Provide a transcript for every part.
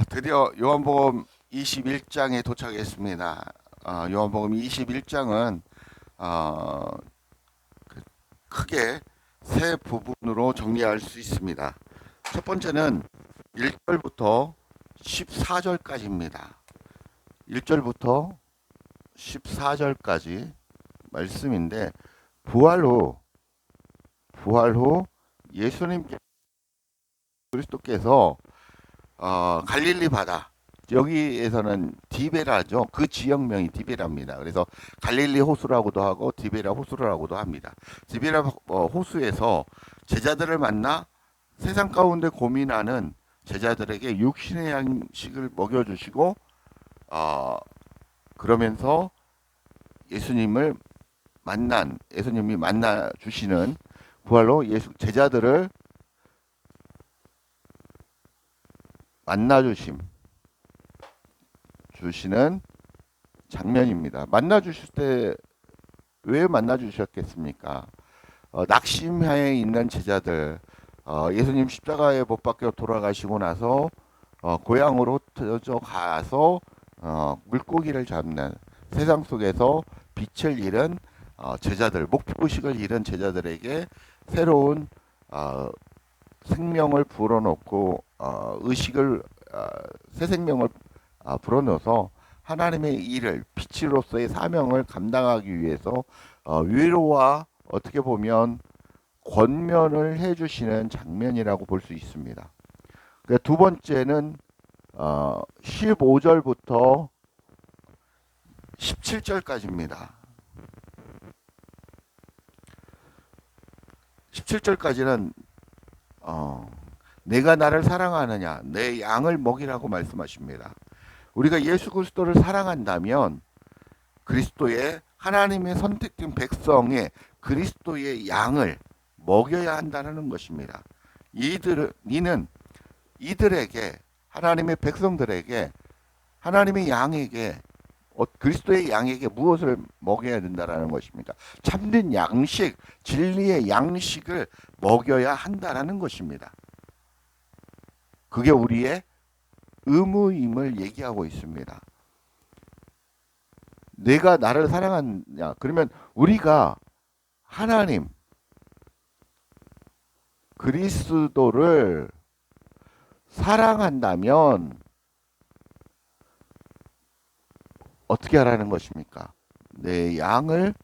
드디어 요한복음 21장에 도착했습니다. 요한복음 21장은 크게 세 부분으로 정리할 수 있습니다. 첫 번째는 1절부터 14절까지입니다. 1절부터 14절까지 말씀인데 부활 후 예수님 그리스도께서 갈릴리 바다 여기에서는 디베라죠. 그 지역명이 디베라입니다. 그래서 갈릴리 호수라고도 하고 디베라 호수라고도 합니다. 디베라 호수에서 제자들을 만나 세상 가운데 고민하는 제자들에게 육신의 양식을 먹여주시고 그러면서 예수님이 만나 주시는 부활로 제자들을 만나 주시는 장면입니다. 만나 주실 때 왜 만나 주셨겠습니까? 낙심하에 있는 제자들, 예수님 십자가에 못 박혀 돌아가시고 나서 고향으로 가서 물고기를 잡는 세상 속에서 빛을 잃은 제자들, 목표의식을 잃은 제자들에게 새로운 생명을 불어넣고 새 생명을 불어넣어서 하나님의 일을 빛으로서의 사명을 감당하기 위해서 위로와 어떻게 보면 권면을 해주시는 장면이라고 볼 수 있습니다. 두 번째는 15절부터 17절까지입니다. 17절까지는 내가 나를 사랑하느냐 내 양을 먹이라고 말씀하십니다. 우리가 예수 그리스도를 사랑한다면 그리스도의 하나님의 선택된 백성의 그리스도의 양을 먹여야 한다는 것입니다. 이들에게 하나님의 백성들에게 하나님의 양에게 그리스도의 양에게 무엇을 먹여야 된다는 것입니까? 참된 양식, 진리의 양식을 먹여야 한다는 것입니다. 그게 우리의 의무임을 얘기하고 있습니다. 내가 나를 사랑하냐? 그러면 우리가 하나님, 그리스도를 사랑한다면 어떻게 하라는 것입니까? 내 양을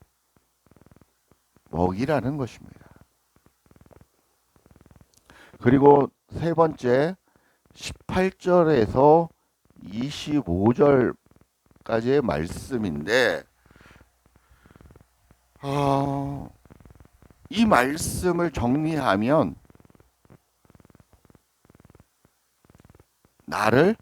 먹이라는 것입니다. 그리고 세 번째 18절에서 25절까지의 말씀인데 이 말씀을 정리하면 나를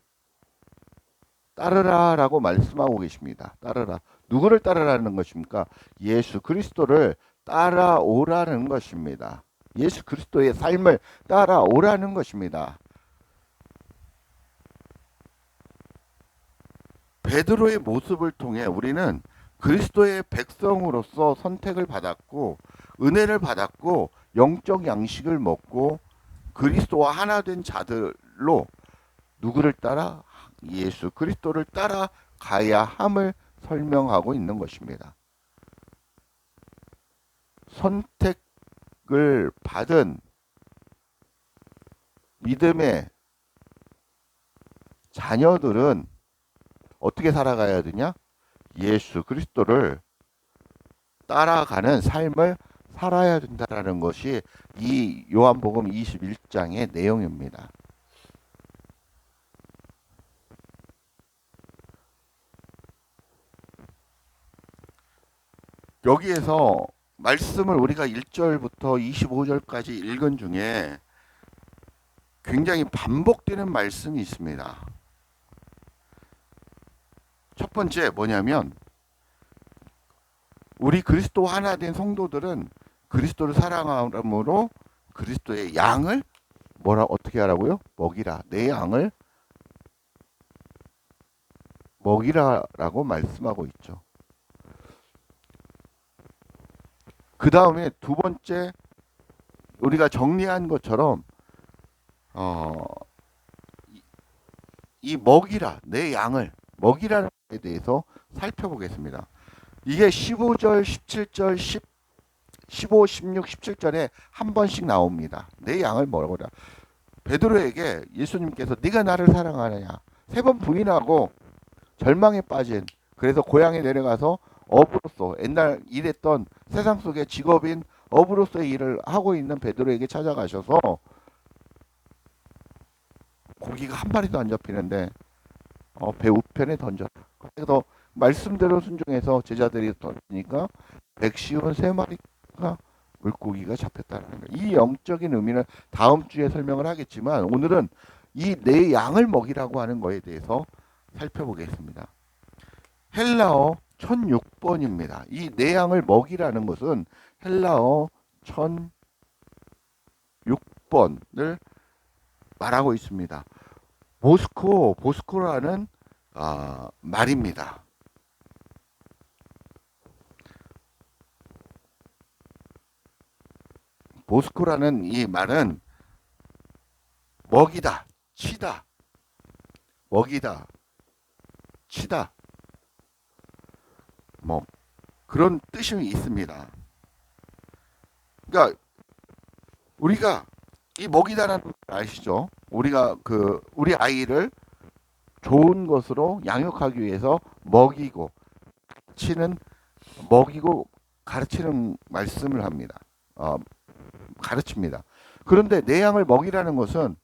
따르라라고 말씀하고 계십니다. 따르라. 누구를 따르라는 것입니까? 예수 그리스도를 따라오라는 것입니다. 예수 그리스도의 삶을 따라오라는 것입니다. 베드로의 모습을 통해 우리는 그리스도의 백성으로서 선택을 받았고 은혜를 받았고 영적 양식을 먹고 그리스도와 하나 된 자들로 누구를 따라? 예수 그리스도를 따라 가야 함을 설명하고 있는 것입니다. 선택을 받은 믿음의 자녀들은 어떻게 살아가야 되냐? 예수 그리스도를 따라가는 삶을 살아야 된다는 것이 이 요한복음 21장의 내용입니다. 여기에서 말씀을 우리가 1절부터 25절까지 읽은 중에 굉장히 반복되는 말씀이 있습니다. 첫 번째 뭐냐면 우리 그리스도 하나 된 성도들은 그리스도를 사랑함으로 그리스도의 양을 어떻게 하라고요? 먹이라. 내 양을 먹이라라고 말씀하고 있죠. 그 다음에 두 번째 우리가 정리한 것처럼 이 먹이라, 내 양을 먹이라는 것에 대해서 살펴보겠습니다. 이게 15절, 17절, 15, 16, 17절에 한 번씩 나옵니다. 내 양을 먹으라. 베드로에게 예수님께서 네가 나를 사랑하느냐 3번 부인하고 절망에 빠진, 그래서 고향에 내려가서 어부로서 옛날 일했던 세상 속의 직업인 어부로서의 일을 하고 있는 베드로에게 찾아가셔서 고기가 한 마리도 안 잡히는데 배 우편에 던져라. 그래서 말씀대로 순종해서 제자들이 던지니까 153마리가 물고기가 잡혔다는 거예요. 이 영적인 의미는 다음 주에 설명을 하겠지만 오늘은 이 내 양을 먹이라고 하는 거에 대해서 살펴보겠습니다. 헬라어 1006번입니다. 이 내 양을 먹이라는 것은 헬라어 1006번을 말하고 있습니다. 보스코라는 말입니다. 보스코라는 이 말은 먹이다, 치다, 먹이다, 치다, 뭐 그런 뜻이 있습니다. 그러니까 우리가 이 먹이다라는 걸 아시죠? 우리가 우리 아이를 좋은 것으로 양육하기 위해서 먹이고 가르치는 말씀을 합니다. 가르칩니다. 그런데 내 양을 먹이라는 것은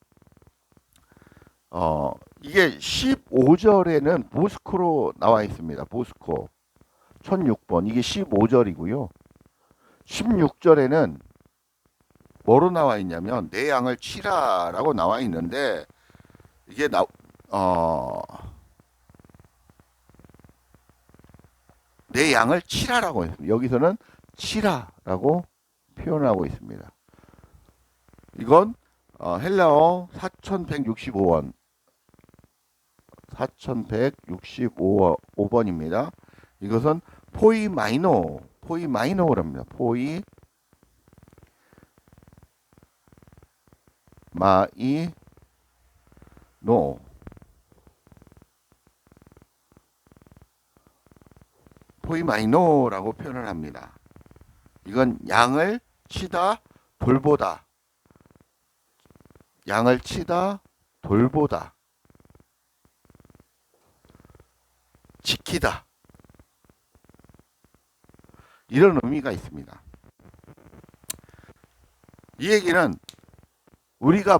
이게 15절에는 보스코로 나와 있습니다. 보스코 1006번 이게 15절이고요. 16절에는 뭐로 나와 있냐면 내 양을 치라라고 나와 있는데 이게 내 양을 치라라고 했습니다. 여기서는 치라라고 표현하고 있습니다. 이건 헬라어 4165원 4165번입니다. 이것은 포이마이노랍니다. 포이마이노라고 표현을 합니다. 이건 양을 치다, 돌보다. 양을 치다, 돌보다. 지키다. 이런 의미가 있습니다. 이 얘기는 우리가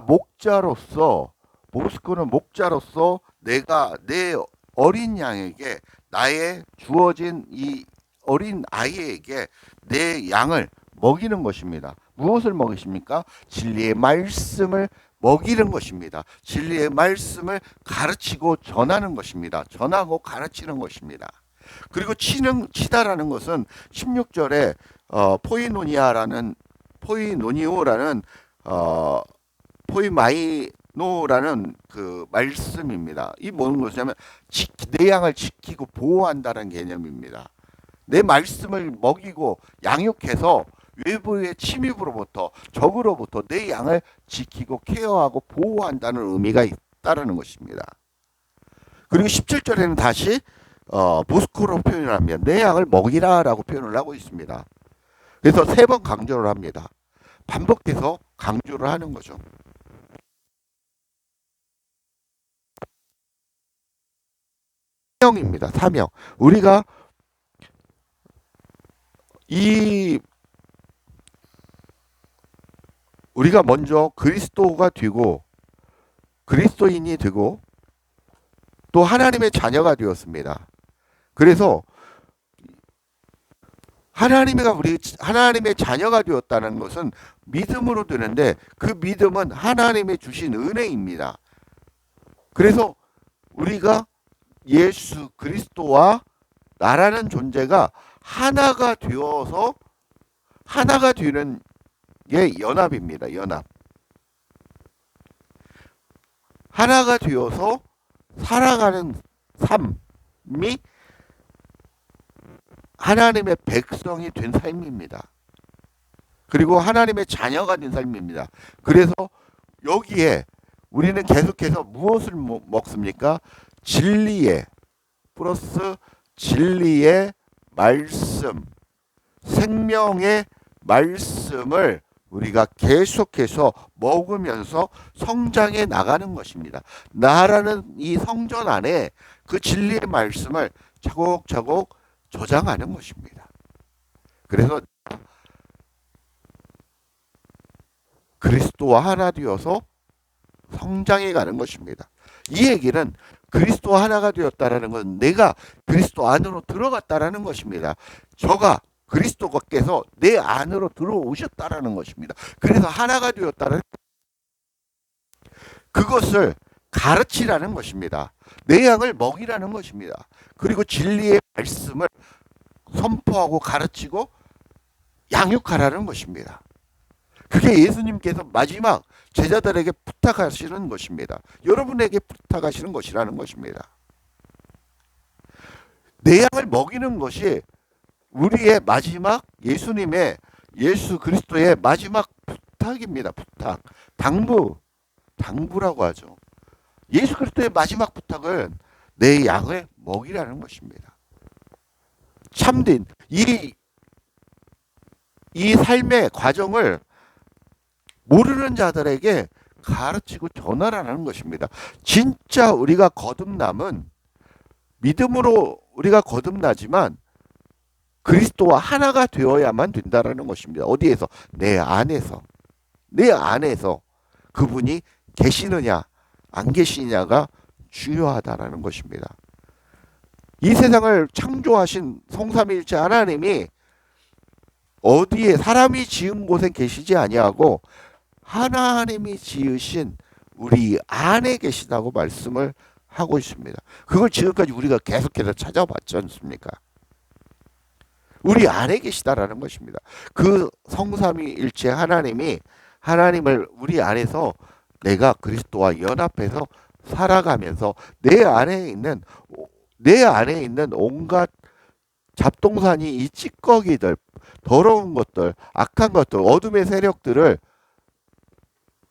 모스코는 목자로서 내가 내 어린 양에게 나의 주어진 이 어린 아이에게 내 양을 먹이는 것입니다. 무엇을 먹이십니까? 진리의 말씀을 먹이는 것입니다. 진리의 말씀을 가르치고 전하는 것입니다. 전하고 가르치는 것입니다. 그리고 치다라는 것은 16절에 포이노니오라는 포이마이노라는 그 말씀입니다. 이 뭔 것이냐면 내 양을 지키고 보호한다는 개념입니다. 내 말씀을 먹이고 양육해서 외부의 침입으로부터 적으로부터 내 양을 지키고 케어하고 보호한다는 의미가 있다는 것입니다. 그리고 17절에는 다시 보스코로 표현을 하면 내 양을 먹이라라고 표현을 하고 있습니다. 그래서 3번 강조를 합니다. 반복해서 강조를 하는 거죠. 사명입니다. 사명. 우리가 먼저 그리스도인이 되고 또 하나님의 자녀가 되었습니다. 그래서 하나님의 자녀가 되었다는 것은 믿음으로 되는데 그 믿음은 하나님의 주신 은혜입니다. 그래서 우리가 예수 그리스도와 나라는 존재가 하나가 되는 게 연합입니다. 연합. 하나가 되어서 살아가는 삶이 하나님의 백성이 된 삶입니다. 그리고 하나님의 자녀가 된 삶입니다. 그래서 여기에 우리는 계속해서 무엇을 먹습니까? 진리의 플러스 진리의 말씀, 생명의 말씀을 우리가 계속해서 먹으면서 성장해 나가는 것입니다. 나라는 이 성전 안에 그 진리의 말씀을 차곡차곡 저장하는 것입니다. 그래서 그리스도와 하나 되어서 성장해 가는 것입니다. 이 얘기는 그리스도와 하나가 되었다라는 건 내가 그리스도 안으로 들어갔다라는 것입니다. 저가 그리스도께서 내 안으로 들어오셨다라는 것입니다. 그래서 하나가 되었다는 그것을 가르치라는 것입니다. 내 양을 먹이라는 것입니다. 그리고 진리의 말씀을 선포하고 가르치고 양육하라는 것입니다. 그게 예수님께서 마지막 제자들에게 부탁하시는 것입니다. 여러분에게 부탁하시는 것이라는 것입니다. 내 양을 먹이는 것이 우리의 마지막 예수님의 예수 그리스도의 마지막 부탁입니다. 부탁. 당부라고 하죠. 예수 그리스도의 마지막 부탁은 내 양을 먹이라는 것입니다. 참된 이 삶의 과정을 모르는 자들에게 가르치고 전하라는 것입니다. 진짜 우리가 거듭남은 믿음으로 우리가 거듭나지만 그리스도와 하나가 되어야만 된다라는 것입니다. 어디에서? 내 안에서. 내 안에서 그분이 계시느냐 안 계시느냐가 중요하다라는 것입니다. 이 세상을 창조하신 성삼위일체 하나님이 어디에 사람이 지은 곳에 계시지 아니하고 하나님이 지으신 우리 안에 계시다고 말씀을 하고 있습니다. 그걸 지금까지 우리가 계속해서 찾아봤지 않습니까? 우리 안에 계시다라는 것입니다. 그 성삼위일체 하나님이 하나님을 우리 안에서 내가 그리스도와 연합해서 살아가면서 내 안에 있는 온갖 잡동사니 이 찌꺼기들, 더러운 것들, 악한 것들, 어둠의 세력들을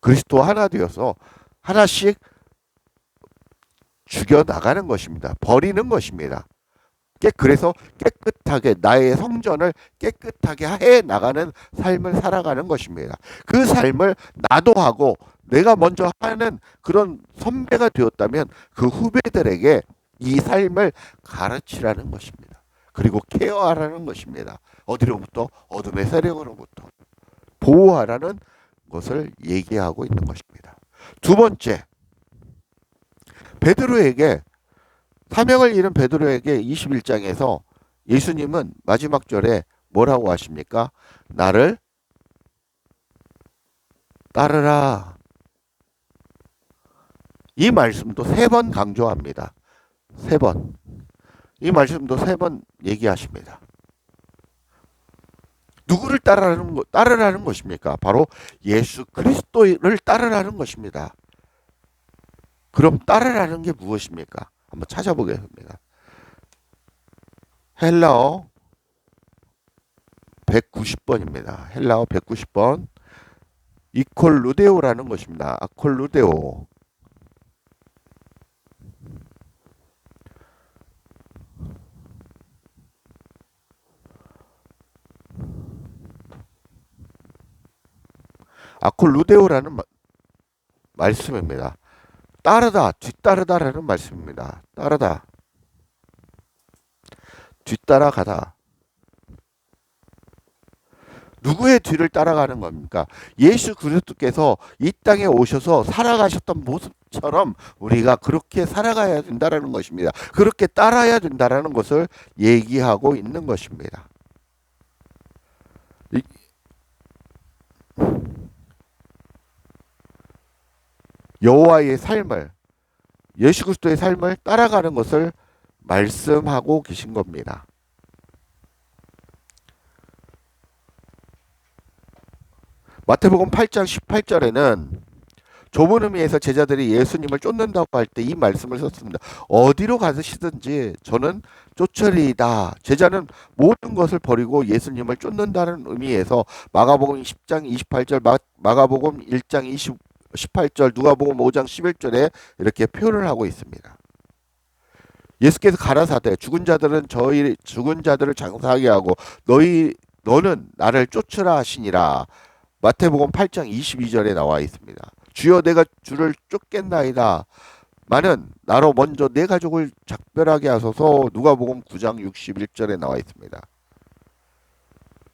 그리스도 하나 되어서 하나씩 죽여나가는 것입니다. 버리는 것입니다. 그래서 깨끗하게 나의 성전을 깨끗하게 해 나가는 삶을 살아가는 것입니다. 그 삶을 나도 하고 내가 먼저 하는 그런 선배가 되었다면 그 후배들에게 이 삶을 가르치라는 것입니다. 그리고 케어하라는 것입니다. 어디로부터? 어둠의 세력으로부터 보호하라는 것을 얘기하고 있는 것입니다. 두 번째, 베드로에게 사명을 잃은 베드로에게 21장에서 예수님은 마지막 절에 뭐라고 하십니까? 나를 따르라. 이 말씀도 3번 강조합니다. 3번. 이 말씀도 3번 얘기하십니다. 누구를 따르라는 것입니까? 바로 예수 그리스도를 따르라는 것입니다. 그럼 따르라는 게 무엇입니까? 한번 찾아보겠습니다. 헬라어 190번입니다. 헬라어 190번. 이콜루데오라는 것입니다. 아콜루데오. 아콜루데오라는 말씀입니다. 따르다, 뒤따르다라는 말씀입니다. 따르다, 뒤따라가다. 누구의 뒤를 따라가는 겁니까? 예수 그리스도께서 이 땅에 오셔서 살아가셨던 모습처럼 우리가 그렇게 살아가야 된다는 것입니다. 그렇게 따라야 된다는 것을 얘기하고 있는 것입니다. 여호와의 삶을, 예수 그리스도의 삶을 따라가는 것을 말씀하고 계신 겁니다. 마태복음 8장 18절에는 좁은 의미에서 제자들이 예수님을 쫓는다고 할 때 이 말씀을 썼습니다. 어디로 가시든지 저는 쫓으리이다. 제자는 모든 것을 버리고 예수님을 쫓는다는 의미에서 마가복음 10장 28절, 마가복음 1장 18절 누가복음 5장 11절에 이렇게 표현을 하고 있습니다. 예수께서 가라사대 죽은 자들을 장사하게 하고 너는 나를 쫓으라 하시니라. 마태복음 8장 22절에 나와 있습니다. 주여 내가 주를 쫓겠나이다. 마는 나로 먼저 내 가족을 작별하게 하소서. 누가복음 9장 61절에 나와 있습니다.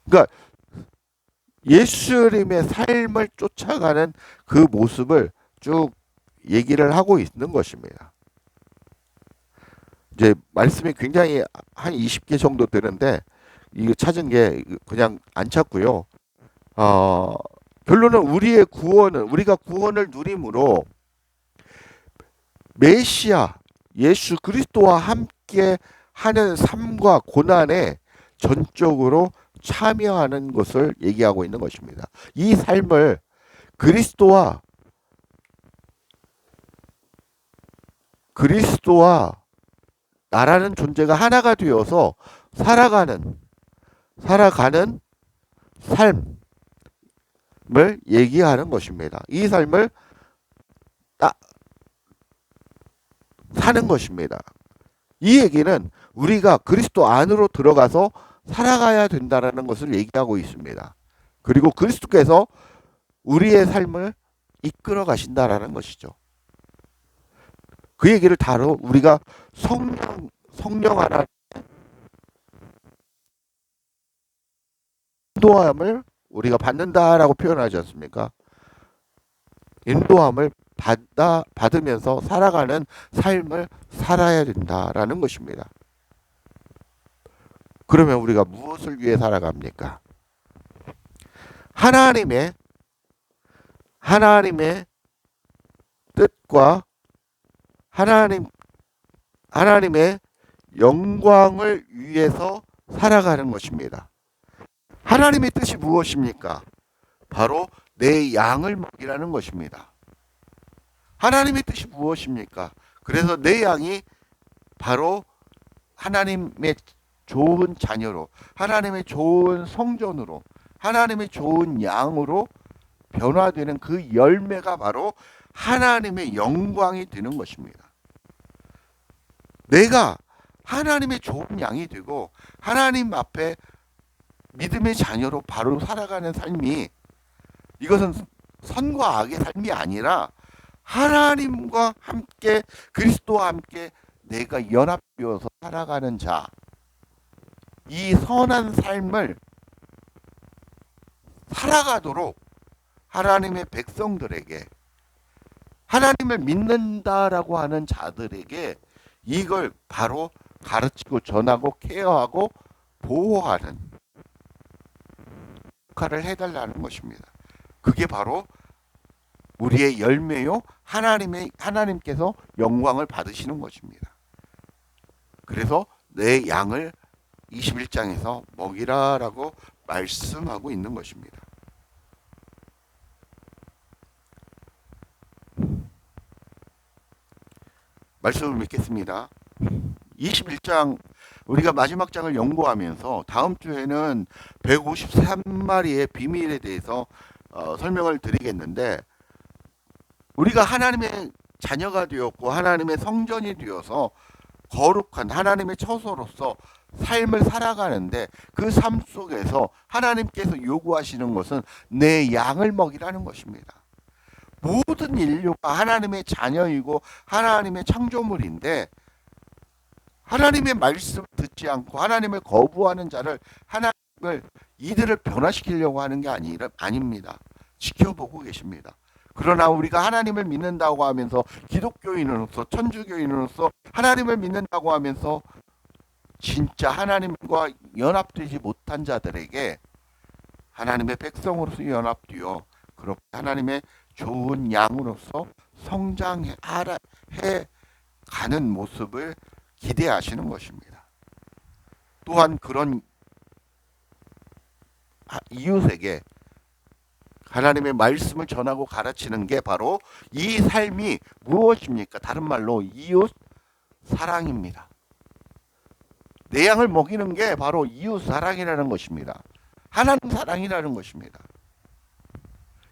그러니까 예수님의 삶을 쫓아가는 그 모습을 쭉 얘기를 하고 있는 것입니다. 이제 말씀이 굉장히 한 20개 정도 되는데 이거 찾은 게 그냥 안 찾고요. 결론은 우리가 구원을 누림으로 메시아 예수 그리스도와 함께 하는 삶과 고난에 전적으로 참여하는 것을 얘기하고 있는 것입니다. 이 삶을 그리스도와 나라는 존재가 하나가 되어서 살아가는 삶을 얘기하는 것입니다. 이 삶을 사는 것입니다. 이 얘기는 우리가 그리스도 안으로 들어가서 살아가야 된다는 것을 얘기하고 있습니다. 그리고 그리스도께서 우리의 삶을 이끌어 가신다라는 것이죠. 그 얘기를 다뤄 우리가 성령 하나 인도함을 우리가 받는다라고 표현하지 않습니까? 인도함을 받으면서 살아가는 삶을 살아야 된다라는 것입니다. 그러면 우리가 무엇을 위해 살아갑니까? 하나님의 뜻과 하나님의 영광을 위해서 살아가는 것입니다. 하나님의 뜻이 무엇입니까? 바로 내 양을 먹이라는 것입니다. 하나님의 뜻이 무엇입니까? 그래서 내 양이 바로 하나님의 좋은 자녀로, 하나님의 좋은 성전으로, 하나님의 좋은 양으로 변화되는 그 열매가 바로 하나님의 영광이 되는 것입니다. 내가 하나님의 좋은 양이 되고 하나님 앞에 믿음의 자녀로 바로 살아가는 삶이, 이것은 선과 악의 삶이 아니라 하나님과 함께 그리스도와 함께 내가 연합되어서 살아가는 자, 이 선한 삶을 살아가도록 하나님의 백성들에게, 하나님을 믿는다라고 하는 자들에게 이걸 바로 가르치고 전하고 케어하고 보호하는 역할을 해달라는 것입니다. 그게 바로 우리의 열매요, 하나님께서 영광을 받으시는 것입니다. 그래서 내 양을 21장에서 먹이라라고 말씀하고 있는 것입니다. 말씀을 믿겠습니다. 21장 우리가 마지막 장을 연구하면서 다음 주에는 153마리의 비밀에 대해서 설명을 드리겠는데, 우리가 하나님의 자녀가 되었고 하나님의 성전이 되어서 거룩한 하나님의 처소로서 삶을 살아가는데, 그 삶 속에서 하나님께서 요구하시는 것은 내 양을 먹이라는 것입니다. 모든 인류가 하나님의 자녀이고 하나님의 창조물인데, 하나님의 말씀을 듣지 않고 하나님을 거부하는 자를, 이들을 변화시키려고 하는 게 아닙니다. 지켜보고 계십니다. 그러나 우리가 하나님을 믿는다고 하면서, 기독교인으로서 천주교인으로서 하나님을 믿는다고 하면서 진짜 하나님과 연합되지 못한 자들에게 하나님의 백성으로서 연합되어 그렇게 하나님의 좋은 양으로서 성장해 가는 모습을 기대하시는 것입니다. 또한 그런 이웃에게 하나님의 말씀을 전하고 가르치는 게 바로 이 삶이 무엇입니까? 다른 말로 이웃 사랑입니다. 내 양을 먹이는 게 바로 이웃 사랑이라는 것입니다. 하나님 사랑이라는 것입니다.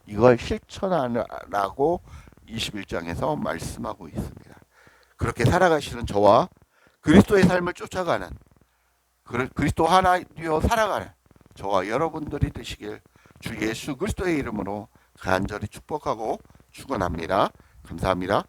이걸 실천하라고 21장에서 말씀하고 있습니다. 그렇게 살아가시는 저와 그리스도의 삶을 쫓아가는 그리스도 하나 되어 살아가는 저와 여러분들이 되시길 주 예수 그리스도의 이름으로 간절히 축복하고 축원합니다. 감사합니다.